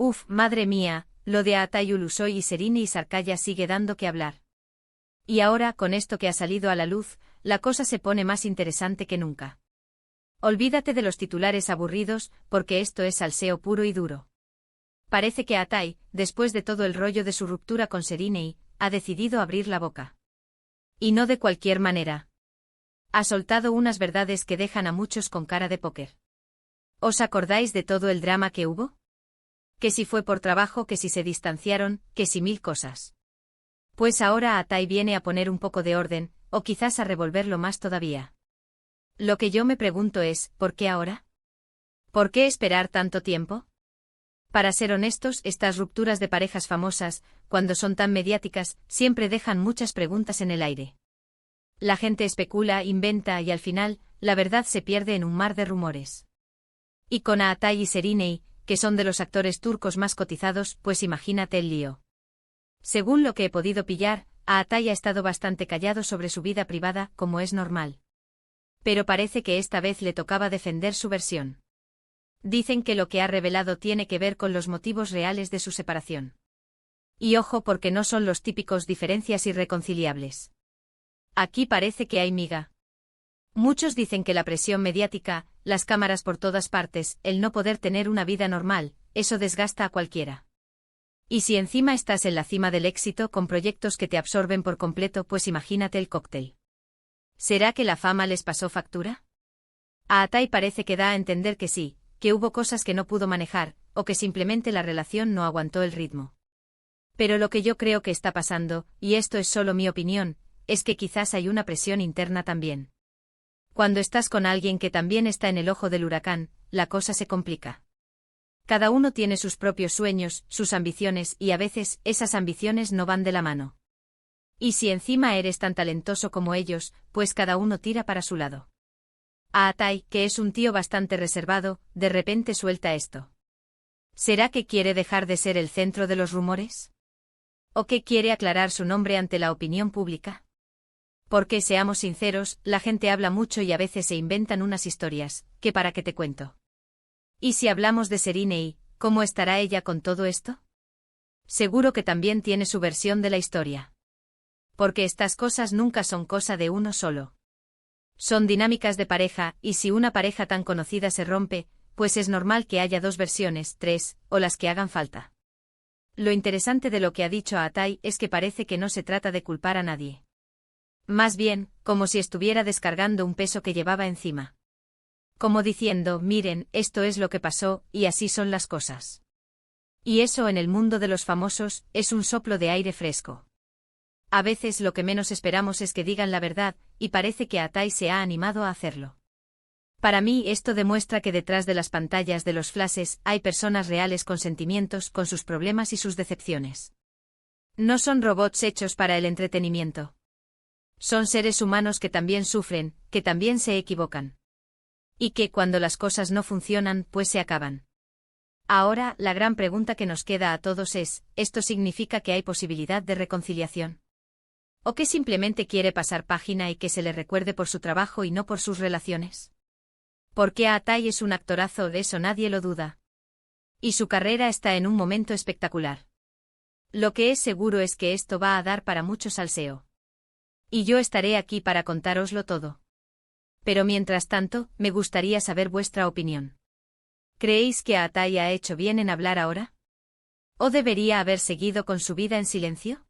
Uf, madre mía, lo de Atay Ulusoy y Serine y Sarkaya sigue dando que hablar. Y ahora, con esto que ha salido a la luz, la cosa se pone más interesante que nunca. Olvídate de los titulares aburridos, porque esto es salseo puro y duro. Parece que Atay, después de todo el rollo de su ruptura con Serine, ha decidido abrir la boca. Y no de cualquier manera. Ha soltado unas verdades que dejan a muchos con cara de póker. ¿Os acordáis de todo el drama que hubo? Que si fue por trabajo, que si se distanciaron, que si mil cosas. Pues ahora Atay viene a poner un poco de orden, o quizás a revolverlo más todavía. Lo que yo me pregunto es, ¿por qué ahora? ¿Por qué esperar tanto tiempo? Para ser honestos, estas rupturas de parejas famosas, cuando son tan mediáticas, siempre dejan muchas preguntas en el aire. La gente especula, inventa y al final, la verdad se pierde en un mar de rumores. Y con Atay y Serine, que son de los actores turcos más cotizados, pues imagínate el lío. Según lo que he podido pillar, Atay ha estado bastante callado sobre su vida privada, como es normal. Pero parece que esta vez le tocaba defender su versión. Dicen que lo que ha revelado tiene que ver con los motivos reales de su separación. Y ojo porque no son los típicos diferencias irreconciliables. Aquí parece que hay miga. Muchos dicen que la presión mediática, las cámaras por todas partes, el no poder tener una vida normal, eso desgasta a cualquiera. Y si encima estás en la cima del éxito con proyectos que te absorben por completo, pues imagínate el cóctel. ¿Será que la fama les pasó factura? A Atay parece que da a entender que sí, que hubo cosas que no pudo manejar, o que simplemente la relación no aguantó el ritmo. Pero lo que yo creo que está pasando, y esto es solo mi opinión, es que quizás hay una presión interna también. Cuando estás con alguien que también está en el ojo del huracán, la cosa se complica. Cada uno tiene sus propios sueños, sus ambiciones y a veces esas ambiciones no van de la mano. Y si encima eres tan talentoso como ellos, pues cada uno tira para su lado. A Atay, que es un tío bastante reservado, de repente suelta esto. ¿Será que quiere dejar de ser el centro de los rumores? ¿O que quiere aclarar su nombre ante la opinión pública? Porque seamos sinceros, la gente habla mucho y a veces se inventan unas historias, que para qué te cuento. ¿Y si hablamos de Serine, cómo estará ella con todo esto? Seguro que también tiene su versión de la historia. Porque estas cosas nunca son cosa de uno solo. Son dinámicas de pareja, y si una pareja tan conocida se rompe, pues es normal que haya dos versiones, tres, o las que hagan falta. Lo interesante de lo que ha dicho Atay es que parece que no se trata de culpar a nadie. Más bien, como si estuviera descargando un peso que llevaba encima. Como diciendo, miren, esto es lo que pasó, y así son las cosas. Y eso en el mundo de los famosos, es un soplo de aire fresco. A veces lo que menos esperamos es que digan la verdad, y parece que Atay se ha animado a hacerlo. Para mí esto demuestra que detrás de las pantallas de los flashes hay personas reales con sentimientos, con sus problemas y sus decepciones. No son robots hechos para el entretenimiento. Son seres humanos que también sufren, que también se equivocan. Y que cuando las cosas no funcionan, pues se acaban. Ahora, la gran pregunta que nos queda a todos es, ¿esto significa que hay posibilidad de reconciliación? ¿O que simplemente quiere pasar página y que se le recuerde por su trabajo y no por sus relaciones? Porque Atay es un actorazo, de eso nadie lo duda. Y su carrera está en un momento espectacular. Lo que es seguro es que esto va a dar para mucho salseo. Y yo estaré aquí para contároslo todo. Pero mientras tanto, me gustaría saber vuestra opinión. ¿Creéis que Atay ha hecho bien en hablar ahora? ¿O debería haber seguido con su vida en silencio?